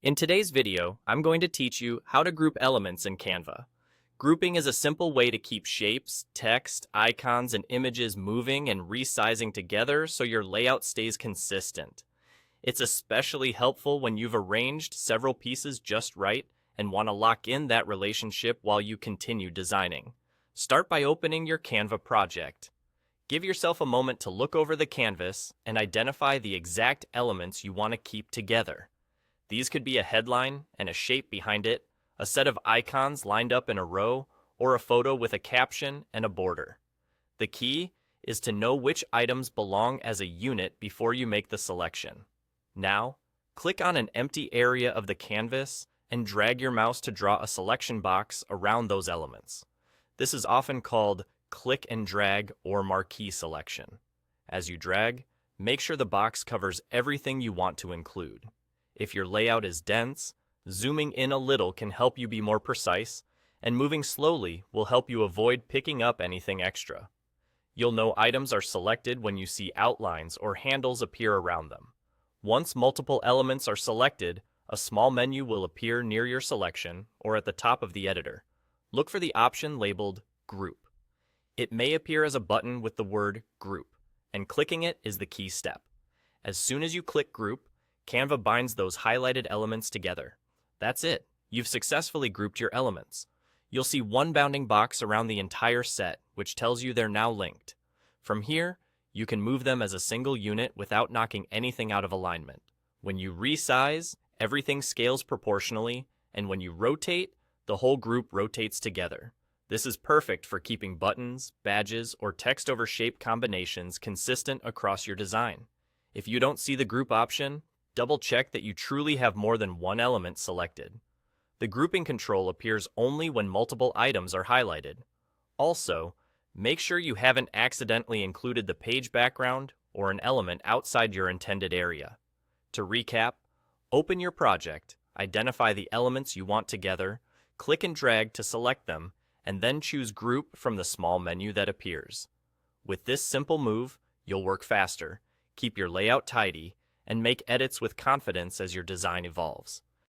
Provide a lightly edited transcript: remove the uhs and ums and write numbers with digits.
In today's video, I'm going to teach you how to group elements in Canva. Grouping is a simple way to keep shapes, text, icons, and images moving and resizing together so your layout stays consistent. It's especially helpful when you've arranged several pieces just right and want to lock in that relationship while you continue designing. Start by opening your Canva project. Give yourself a moment to look over the canvas and identify the exact elements you want to keep together. These could be a headline and a shape behind it, a set of icons lined up in a row, or a photo with a caption and a border. The key is to know which items belong as a unit before you make the selection. Now, click on an empty area of the canvas and drag your mouse to draw a selection box around those elements. This is often called click and drag or marquee selection. As you drag, make sure the box covers everything you want to include. If your layout is dense, zooming in a little can help you be more precise, and moving slowly will help you avoid picking up anything extra. You'll know items are selected when you see outlines or handles appear around them. Once multiple elements are selected, a small menu will appear near your selection or at the top of the editor. Look for the option labeled Group. It may appear as a button with the word Group, and clicking it is the key step. As soon as you click Group, Canva binds those highlighted elements together. That's it. You've successfully grouped your elements. You'll see one bounding box around the entire set, which tells you they're now linked. From here, you can move them as a single unit without knocking anything out of alignment. When you resize, everything scales proportionally, and when you rotate, the whole group rotates together. This is perfect for keeping buttons, badges, or text over shape combinations consistent across your design. If you don't see the group option, double-check that you truly have more than one element selected. The grouping control appears only when multiple items are highlighted. Also, make sure you haven't accidentally included the page background or an element outside your intended area. To recap, open your project, identify the elements you want together, click and drag to select them, and then choose Group from the small menu that appears. With this simple move, you'll work faster, keep your layout tidy, and make edits with confidence as your design evolves.